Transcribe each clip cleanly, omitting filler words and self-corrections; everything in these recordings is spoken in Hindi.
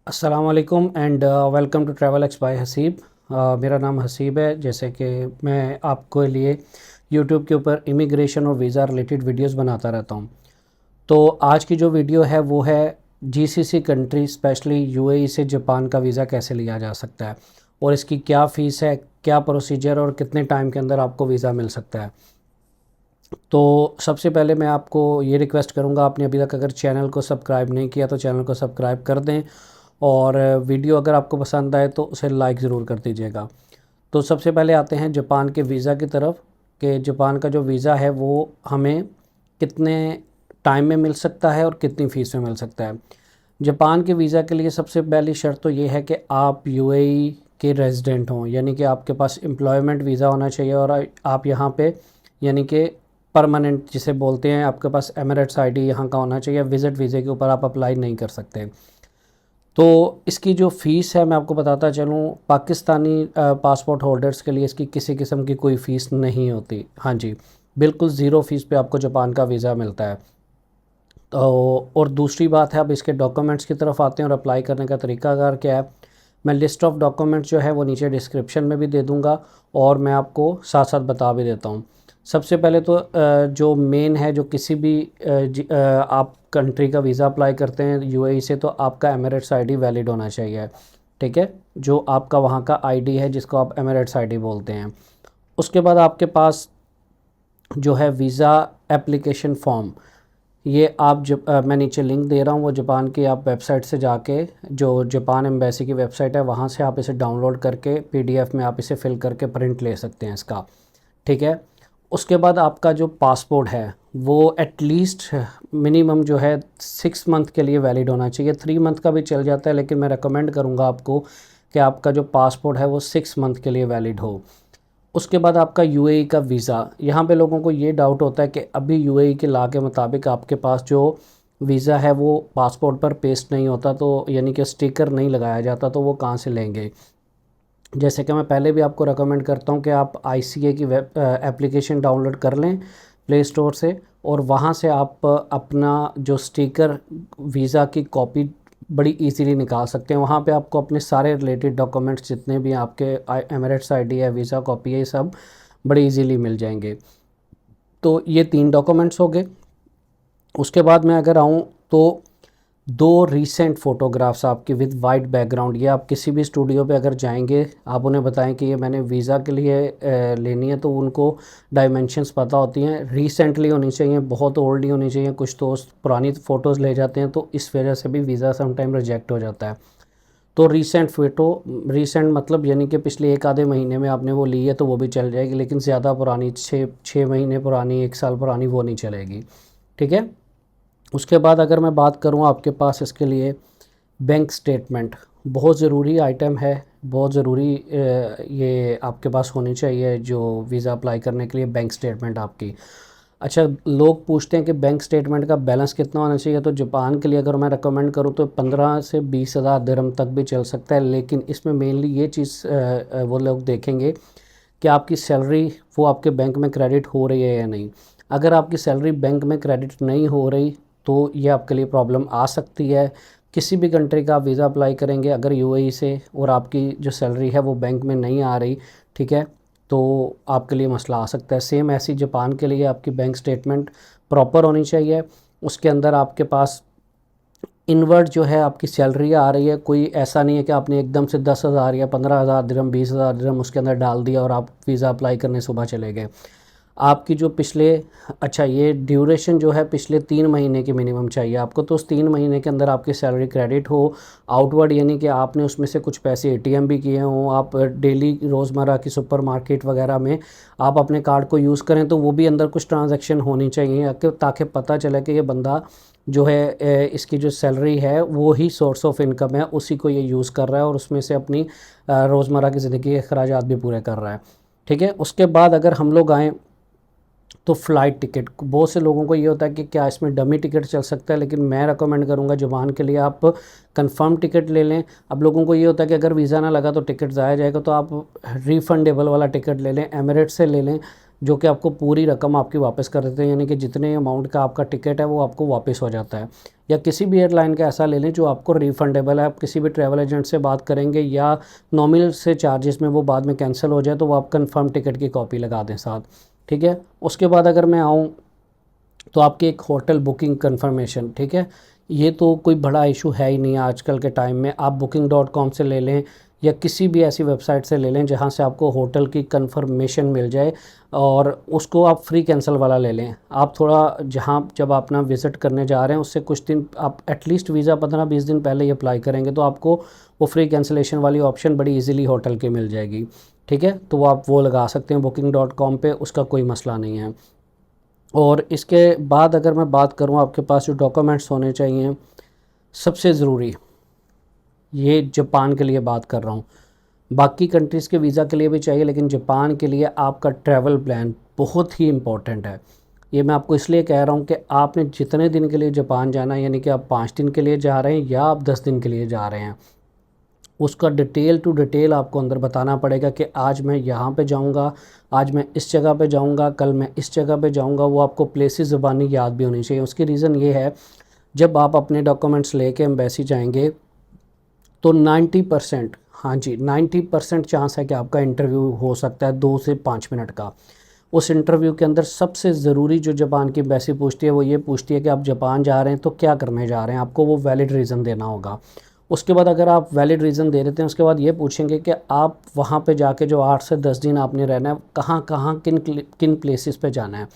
अस्सलाम वालेकुम and welcome to travel X by Haseeb. मेरा नाम हसीब है। जैसे कि मैं आपको लिए यूट्यूब के ऊपर इमिग्रेशन और वीज़ा रिलेटेड वीडियोस बनाता रहता हूँ। तो आज की जो वीडियो है वो है जीसीसी कंट्री स्पेशली यूएई से जापान का वीज़ा कैसे लिया जा सकता है और इसकी क्या फ़ीस है, क्या प्रोसीजर और कितने टाइम के अंदर आपको वीज़ा मिल सकता है। तो सबसे पहले मैं आपको ये रिक्वेस्ट करूँगा, आपने अभी तक अगर चैनल को सब्सक्राइब नहीं किया तो चैनल को सब्सक्राइब कर दें और वीडियो अगर आपको पसंद आए तो उसे लाइक ज़रूर कर दीजिएगा। तो सबसे पहले आते हैं जापान के वीज़ा की तरफ कि जापान का जो वीज़ा है वो हमें कितने टाइम में मिल सकता है और कितनी फ़ीस में मिल सकता है। जापान के वीज़ा के लिए सबसे पहली शर्त तो ये है कि आप यूएई के रेजिडेंट हों, यानी कि आपके पास एम्प्लॉयमेंट वीज़ा होना चाहिए और आप यहाँ पे यानी कि परमानेंट जिसे बोलते हैं, आपके पास एमिरेट्स आईडी यहाँ का होना चाहिए। विज़िट वीज़े के ऊपर आप अप्लाई नहीं कर सकते। तो इसकी जो फ़ीस है मैं आपको बताता चलूँ, पाकिस्तानी पासपोर्ट होल्डर्स के लिए इसकी किसी किस्म की कोई फ़ीस नहीं होती। हाँ जी, बिल्कुल ज़ीरो फ़ीस पे आपको जापान का वीज़ा मिलता है। तो और दूसरी बात है, अब इसके डॉक्यूमेंट्स की तरफ आते हैं और अप्लाई करने का तरीकाकार क्या है। मैं लिस्ट ऑफ डॉक्यूमेंट्स जो है वो नीचे डिस्क्रिप्शन में भी दे दूँगा और मैं आपको साथ साथ बता भी देता हूँ। सबसे पहले तो जो मेन है, जो किसी भी आप कंट्री का वीज़ा अप्लाई करते हैं यूएई से, तो आपका एमिरेट्स आईडी वैलिड होना चाहिए। ठीक है, जो आपका वहाँ का आईडी है जिसको आप एमिरेट्स आईडी बोलते हैं। उसके बाद आपके पास जो है वीज़ा एप्लीकेशन फ़ॉर्म, ये आप जब मैं नीचे लिंक दे रहा हूँ, वो जापान की आप वेबसाइट से जाके, जो जापान एम्बेसी की वेबसाइट है वहाँ से आप इसे डाउनलोड करके पीडीएफ में आप इसे फ़िल करके प्रिंट ले सकते हैं इसका। ठीक है, उसके बाद आपका जो पासपोर्ट है वो एटलीस्ट मिनिमम जो है 6 मंथ के लिए वैलिड होना चाहिए। 3 मंथ का भी चल जाता है, लेकिन मैं रेकमेंड करूँगा आपको कि आपका जो पासपोर्ट है वो 6 मंथ के लिए वैलिड हो। उसके बाद आपका यूएई का वीज़ा, यहाँ पे लोगों को ये डाउट होता है कि अभी यूएई के लॉ के मुताबिक आपके पास जो वीज़ा है वो पासपोर्ट पर पेस्ट नहीं होता, तो यानी कि स्टिकर नहीं लगाया जाता, तो वो कहाँ से लेंगे। जैसे कि मैं पहले भी आपको रेकमेंड करता हूँ कि आप आईसीए की वेब एप्लीकेशन डाउनलोड कर लें प्ले स्टोर से, और वहाँ से आप अपना जो स्टिकर वीज़ा की कॉपी बड़ी इजीली निकाल सकते हैं। वहाँ पे आपको अपने सारे रिलेटेड डॉक्यूमेंट्स जितने भी आपके एमिरेट्स आईडी है, वीज़ा कॉपी है, ये सब बड़े इजीली मिल जाएंगे। तो ये 3 डॉक्यूमेंट्स हो गए। उसके बाद मैं अगर आऊँ तो 2 रीसेंट फ़ोटोग्राफ्स आपकी विद वाइट बैकग्राउंड, ये आप किसी भी स्टूडियो पे अगर जाएंगे, आप उन्हें बताएं कि ये मैंने वीज़ा के लिए लेनी है, तो उनको डायमेंशंस पता होती हैं। रिसेंटली होनी चाहिए, बहुत ओल्ड नहीं होनी चाहिए। कुछ दोस्त पुरानी फ़ोटोज़ ले जाते हैं, तो इस वजह से भी वीज़ा समटाइम रिजेक्ट हो जाता है। तो रीसेंट फ़ोटो, रीसेंट मतलब यानी कि पिछले एक आधे महीने में आपने वो ली है तो वो भी चल जाएगी, लेकिन ज़्यादा पुरानी 6 महीने पुरानी, 1 साल पुरानी, वो नहीं चलेगी। ठीक है। उसके बाद अगर मैं बात करूँ आपके पास इसके लिए बैंक स्टेटमेंट बहुत ज़रूरी आइटम है, बहुत ज़रूरी ये आपके पास होनी चाहिए जो वीज़ा अप्लाई करने के लिए, बैंक स्टेटमेंट आपकी। अच्छा, लोग पूछते हैं कि बैंक स्टेटमेंट का बैलेंस कितना होना चाहिए, तो जापान के लिए अगर मैं रेकमेंड करूँ तो 15 से 20 हज़ार दिरहम तक भी चल सकता है, लेकिन इसमें मेनली ये चीज़ वो लोग देखेंगे कि आपकी सैलरी वो आपके बैंक में क्रेडिट हो रही है या नहीं। अगर आपकी सैलरी बैंक में क्रेडिट नहीं हो रही तो ये आपके लिए प्रॉब्लम आ सकती है। किसी भी कंट्री का आप वीज़ा अप्लाई करेंगे अगर यूएई से, और आपकी जो सैलरी है वो बैंक में नहीं आ रही, ठीक है, तो आपके लिए मसला आ सकता है। सेम ऐसी जापान के लिए आपकी बैंक स्टेटमेंट प्रॉपर होनी चाहिए। उसके अंदर आपके पास इनवर्ड जो है आपकी सैलरी आ रही है, कोई ऐसा नहीं है कि आपने एकदम से 10,000 या 15,000 दिरहम, 20,000 दिरहम उसके अंदर डाल दिया और आप वीज़ा अप्लाई करने सुबह चले गए। आपकी जो पिछले, अच्छा ये ड्यूरेशन जो है पिछले 3 महीने की मिनिमम चाहिए आपको, तो उस 3 महीने के अंदर आपकी सैलरी क्रेडिट हो आउटवर्ड, यानी कि आपने उसमें से कुछ पैसे एटीएम भी किए हों, आप डेली रोज़मर्रा की सुपरमार्केट वगैरह में आप अपने कार्ड को यूज़ करें, तो वो भी अंदर कुछ ट्रांजैक्शन होनी चाहिए ताकि पता चले कि ये बंदा जो है इसकी जो सैलरी है वो ही सोर्स ऑफ इनकम है, उसी को ये यूज़ कर रहा है और उसमें से अपनी रोज़मर्रा की ज़िंदगी के अखराजात भी पूरे कर रहा है। ठीक है। उसके बाद अगर हम लोग आएँ तो फ़्लाइट टिकट, बहुत से लोगों को ये होता है कि क्या इसमें डमी टिकट चल सकता है, लेकिन मैं रेकमेंड करूँगा जापान के लिए आप कंफर्म टिकट ले लें। अब लोगों को ये होता है कि अगर वीज़ा ना लगा तो टिकट ज़ाया जाएगा, तो आप रिफ़ंडेबल वाला टिकट ले लें, एमिरेट्स से ले लें जो कि आपको पूरी रकम आपकी वापस कर देते हैं, यानी कि जितने अमाउंट का आपका टिकट है वो आपको वापस हो जाता है। या किसी भी एयरलाइन का ऐसा ले लें जो आपको रिफ़ंडेबल है, आप किसी भी ट्रैवल एजेंट से बात करेंगे या नॉमिनल से चार्जेस में वो बाद में कैंसिल हो जाए तो वो आप कंफर्म टिकट की कॉपी लगा दें साथ, ठीक है। उसके बाद अगर मैं आऊँ तो आपकी एक होटल बुकिंग कंफर्मेशन, ठीक है, ये तो कोई बड़ा इशू है ही नहीं आजकल के टाइम में। आप booking.com से ले लें या किसी भी ऐसी वेबसाइट से ले लें जहाँ से आपको होटल की कंफर्मेशन मिल जाए, और उसको आप फ्री कैंसिल वाला ले लें। आप थोड़ा जहाँ जब आप ना विज़िट करने जा रहे हैं उससे कुछ दिन आप एटलीस्ट वीज़ा 15-20 दिन पहले ही अप्लाई करेंगे तो आपको वो फ्री कैंसिलेशन वाली ऑप्शन बड़ी ईजिली होटल की मिल जाएगी, ठीक है। तो वो आप वो लगा सकते हैं booking.com पे, उसका कोई मसला नहीं है। और इसके बाद अगर मैं बात करूं आपके पास जो डॉक्यूमेंट्स होने चाहिए, सबसे ज़रूरी, ये जापान के लिए बात कर रहा हूं, बाकी कंट्रीज़ के वीज़ा के लिए भी चाहिए लेकिन जापान के लिए आपका ट्रैवल प्लान बहुत ही इम्पोर्टेंट है। ये मैं आपको इसलिए कह रहा हूं कि आपने जितने दिन के लिए जापान जाना है, यानी कि आप 5 दिन के लिए जा रहे हैं या आप 10 दिन के लिए जा रहे हैं, उसका डिटेल टू डिटेल आपको अंदर बताना पड़ेगा कि आज मैं यहाँ पे जाऊँगा, आज मैं इस जगह पे जाऊँगा, कल मैं इस जगह पे जाऊँगा। वो आपको प्लेसेस ज़बानी याद भी होनी चाहिए। उसकी रीज़न ये है, जब आप अपने डॉक्यूमेंट्स लेके एम्बेसी जाएंगे तो 90%, हाँ जी 90% चांस है कि आपका इंटरव्यू हो सकता है 2 से 5 मिनट का। उस इंटरव्यू के अंदर सबसे ज़रूरी जो जापान की एम्बेसी पूछती है वो ये पूछती है कि आप जापान जा रहे हैं तो क्या करने जा रहे हैं, आपको वो वैलिड रीज़न देना होगा। उसके बाद अगर आप वैलिड रीज़न दे देते हैं उसके बाद ये पूछेंगे कि आप वहाँ पे जाके जो 8 से 10 दिन आपने रहना है, कहाँ कहाँ किन किन प्लेसेस पे जाना है,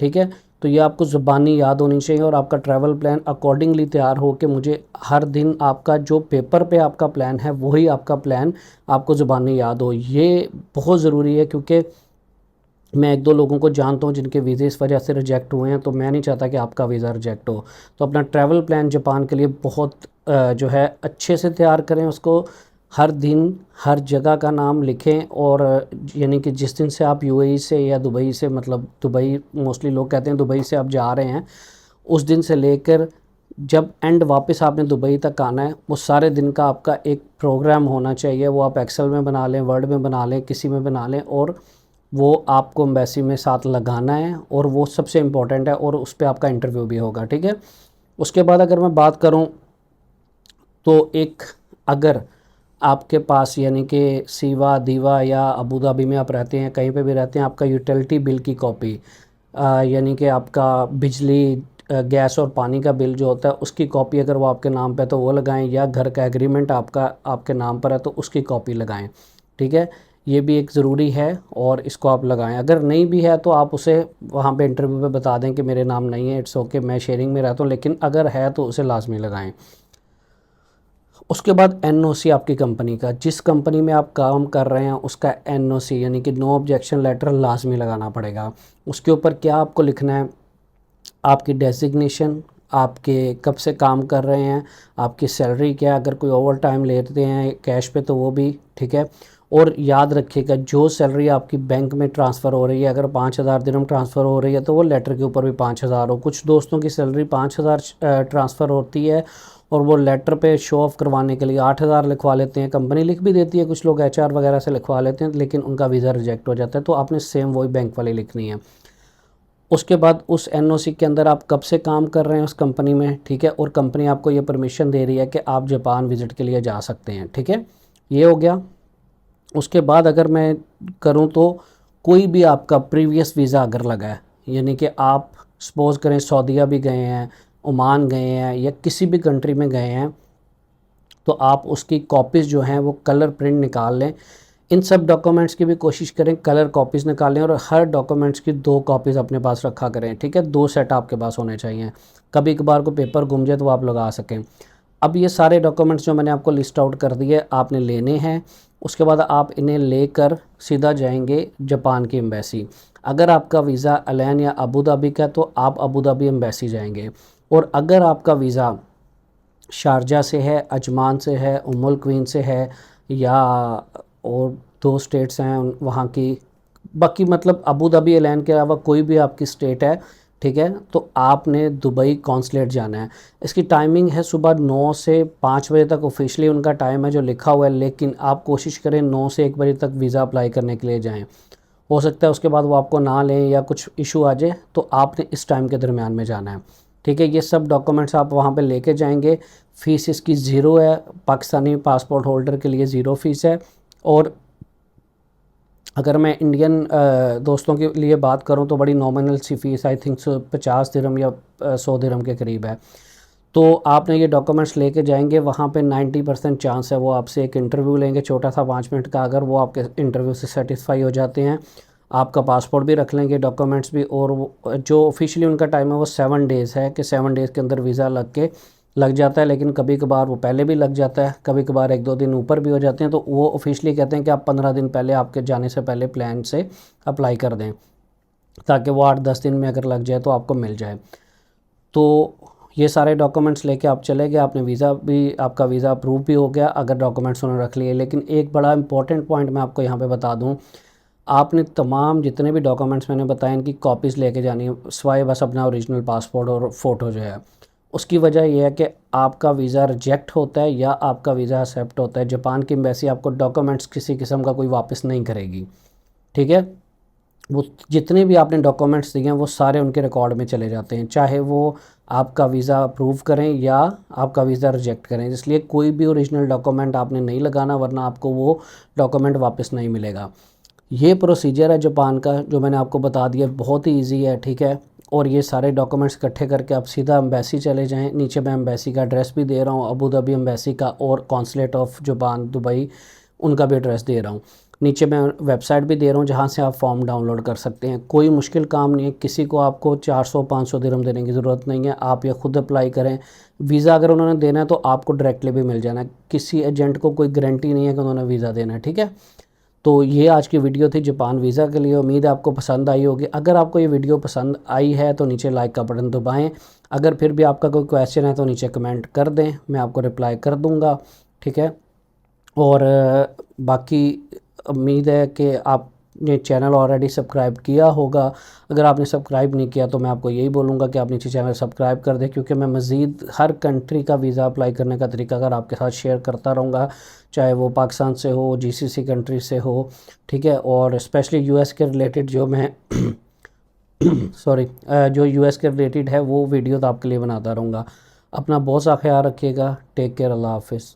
ठीक है। तो ये आपको ज़ुबानी याद होनी चाहिए और आपका ट्रैवल प्लान अकॉर्डिंगली तैयार हो कि मुझे हर दिन आपका जो पेपर पे आपका प्लान है वही आपका प्लान आपको ज़ुबानी याद हो। ये बहुत ज़रूरी है क्योंकि मैं 1-2 लोगों को जानता हूँ जिनके वीज़े इस वजह से रिजेक्ट हुए हैं, तो मैं नहीं चाहता कि आपका वीज़ा रिजेक्ट हो। तो अपना ट्रैवल प्लान जापान के लिए बहुत जो है अच्छे से तैयार करें उसको। हर दिन हर जगह का नाम लिखें, और यानी कि जिस दिन से आप यूएई से या दुबई से, मतलब दुबई मोस्टली लोग कहते हैं दुबई से आप जा रहे हैं, उस दिन से लेकर जब एंड वापस आपने दुबई तक आना है, वो सारे दिन का आपका एक प्रोग्राम होना चाहिए। वो आप एक्सेल में बना लें, वर्ड में बना लें, किसी में बना लें, और वो आपको एम्बेसी में साथ लगाना है, और वो सबसे इम्पोर्टेंट है, और उस पर आपका इंटरव्यू भी होगा, ठीक है। उसके बाद अगर मैं बात करूं तो एक, अगर आपके पास यानी कि सीवा दीवा या अबू धाबी में आप रहते हैं, कहीं पे भी रहते हैं, आपका यूटिलिटी बिल की कॉपी, यानी कि आपका बिजली गैस और पानी का बिल जो होता है उसकी कॉपी अगर वो आपके नाम पे है तो वो लगाएं, या घर का एग्रीमेंट आपका आपके नाम पर है तो उसकी कॉपी लगाएं, ठीक है। ये भी एक ज़रूरी है और इसको आप लगाएं। अगर नहीं भी है तो आप उसे वहाँ पे इंटरव्यू पे बता दें कि मेरे नाम नहीं है, इट्स ओके, मैं शेयरिंग में रहता हूँ, लेकिन अगर है तो उसे लाजमी लगाएं। उसके बाद एनओसी आपकी कंपनी का, जिस कंपनी में आप काम कर रहे हैं उसका एनओसी यानी कि नो ऑब्जेक्शन लेटर लाजमी लगाना पड़ेगा। उसके ऊपर क्या आपको लिखना है, आपकी डेजिग्नेशन, आपके कब से काम कर रहे हैं, आपकी सैलरी क्या है, अगर कोई ओवर टाइम लेते हैं कैश पे तो वो भी, ठीक है। और याद रखिएगा जो सैलरी आपकी बैंक में ट्रांसफ़र हो रही है, अगर 5,000 दिरहम ट्रांसफ़र हो रही है तो वो लेटर के ऊपर भी 5,000 हो। कुछ दोस्तों की सैलरी 5,000 ट्रांसफ़र होती है और वो लेटर पे शो ऑफ करवाने के लिए 8,000 लिखवा लेते हैं, कंपनी लिख भी देती है, कुछ लोग एचआर वगैरह से लिखवा लेते हैं, लेकिन उनका वीज़ा रिजेक्ट हो जाता है। तो आपने सेम वही बैंक वाली लिखनी है। उसके बाद उस एनओसी के अंदर आप कब से काम कर रहे हैं उस कंपनी में, ठीक है, और कंपनी आपको ये परमिशन दे रही है कि आप जापान विज़िट के लिए जा सकते हैं, ठीक है, ये हो गया। उसके बाद अगर मैं करूं तो कोई भी आपका प्रीवियस वीज़ा अगर लगा है, यानी कि आप सपोज़ करें सऊदीया भी गए हैं, ओमान गए हैं, या किसी भी कंट्री में गए हैं, तो आप उसकी कॉपीज़ जो हैं वो कलर प्रिंट निकाल लें। इन सब डॉक्यूमेंट्स की भी कोशिश करें कलर कॉपीज़ निकालें, और हर डॉक्यूमेंट्स की 2 कॉपीज़ अपने पास रखा करें, ठीक है, 2 सेट आपके पास होने चाहिए, कभी कभार को पेपर गुम जाए तो आप लगा सकें। अब ये सारे डॉक्यूमेंट्स जो मैंने आपको लिस्ट आउट कर दिए आपने लेने हैं। उसके बाद आप इन्हें लेकर सीधा जाएंगे जापान की एम्बेसी। अगर आपका वीज़ा अलैन या अबू धाबी का तो आप अबू धाबी एम्बेसी जाएंगे, और अगर आपका वीज़ा शारजा से है, अजमान से है, उम्मुल क्वीन से है, या और 2 स्टेट्स हैं वहाँ की, बाकी मतलब अबू धाबी अलैन के अलावा कोई भी आपकी स्टेट है, ठीक है, तो आपने दुबई कॉन्सुलेट जाना है। इसकी टाइमिंग है सुबह 9 से 5 बजे तक, ऑफिशियली उनका टाइम है जो लिखा हुआ है, लेकिन आप कोशिश करें 9 से 1 बजे तक वीज़ा अप्लाई करने के लिए जाएं। हो सकता है उसके बाद वो आपको ना लें या कुछ इशू आ जाए, तो आपने इस टाइम के दरमियान में जाना है। ठीक है, ये सब डॉक्यूमेंट्स आप वहाँ पे लेके जाएंगे। फ़ीस इसकी ज़ीरो है, पाकिस्तानी पासपोर्ट होल्डर के लिए ज़ीरो फ़ीस है। और अगर मैं इंडियन दोस्तों के लिए बात करूं तो बड़ी नॉमिनल सी फ़ीस, आई थिंक 50 दिरहम या 100 दिरहम के करीब है। तो आपने ये डॉक्यूमेंट्स लेके जाएंगे, वहाँ पे 90% चांस है वो आपसे एक इंटरव्यू लेंगे, छोटा सा 5 मिनट का। अगर वो आपके इंटरव्यू से सेटिस्फाई हो जाते हैं, आपका पासपोर्ट भी रख लेंगे, डॉक्यूमेंट्स भी। और जो ऑफिशियली उनका टाइम है वो 7 डेज़ है कि 7 डेज़ के अंदर वीज़ा लग जाता है। लेकिन कभी कभार वो पहले भी लग जाता है, कभी कभार 1-2 दिन ऊपर भी हो जाते हैं। तो वो ऑफिशियली कहते हैं कि आप 15 दिन पहले, आपके जाने से पहले प्लान से अप्लाई कर दें, ताकि वो 8-10 दिन में अगर लग जाए तो आपको मिल जाए। तो ये सारे डॉक्यूमेंट्स लेके आप चले गए, आपने वीज़ा भी, आपका वीज़ा अप्रूव भी हो गया अगर डॉक्यूमेंट्स उन्होंने रख लिए। लेकिन एक बड़ा इंपॉर्टेंट पॉइंट मैं आपको यहाँ पे बता दूँ, आपने तमाम जितने भी डॉक्यूमेंट्स मैंने बताए इनकी कॉपीज़ लेके जानी है, सिवाय बस अपना ओरिजिनल पासपोर्ट और फ़ोटो जो है। उसकी वजह यह है कि आपका वीज़ा रिजेक्ट होता है या आपका वीज़ा एक्सेप्ट होता है, जापान की एम्बेसी आपको डॉक्यूमेंट्स किसी किस्म का कोई वापस नहीं करेगी। ठीक है, वो जितने भी आपने डॉक्यूमेंट्स दिए हैं वो सारे उनके रिकॉर्ड में चले जाते हैं, चाहे वो आपका वीज़ा अप्रूव करें या आपका वीज़ा रिजेक्ट करें। इसलिए कोई भी ओरिजिनल डॉक्यूमेंट आपने नहीं लगाना, वरना आपको वो डॉक्यूमेंट वापस नहीं मिलेगा। ये प्रोसीजर है जापान का, जो मैंने आपको बता दिया, बहुत ही ईजी है। ठीक है, और ये सारे डॉक्यूमेंट्स इकट्ठे करके आप सीधा एम्बेसी चले जाएं। नीचे मैं एम्बेसी का एड्रेस भी दे रहा हूँ, अबू धाबी एम्बेसी का, और कॉन्सुलेट ऑफ जापान दुबई, उनका भी एड्रेस दे रहा हूँ। नीचे मैं वेबसाइट भी दे रहा हूँ जहाँ से आप फॉर्म डाउनलोड कर सकते हैं। कोई मुश्किल काम नहीं है, किसी को आपको 400-500 दिरहम देने की ज़रूरत नहीं है, आप ये खुद अप्लाई करें। वीज़ा अगर उन्होंने देना है तो आपको डायरेक्टली भी मिल जाना है, किसी एजेंट को कोई गारंटी नहीं है कि उन्होंने वीज़ा देना है। ठीक है, तो ये आज की वीडियो थी जापान वीज़ा के लिए। उम्मीद है आपको पसंद आई होगी। अगर आपको ये वीडियो पसंद आई है तो नीचे लाइक का बटन दबाएं। अगर फिर भी आपका कोई क्वेश्चन है तो नीचे कमेंट कर दें, मैं आपको रिप्लाई कर दूंगा। ठीक है, और बाकी उम्मीद है कि आपने चैनल ऑलरेडी सब्सक्राइब किया होगा। अगर आपने सब्सक्राइब नहीं किया तो मैं आपको यही बोलूँगा कि आप नीचे चैनल सब्सक्राइब कर दें, क्योंकि मैं मज़ीद हर कंट्री का वीज़ा अप्लाई करने का तरीका अगर आपके साथ शेयर करता रहूँगा, चाहे वो पाकिस्तान से हो, जीसीसी कंट्री से हो। ठीक है, और स्पेशली यूएस के रिलेटेड जो मैं सॉरी जो यूएस के रिलेटेड है वो वीडियो तो आपके लिए बनाता रहूँगा। अपना बहुत सा ख्याल रखिएगा। टेक केयर, अल्लाह हाफिज़।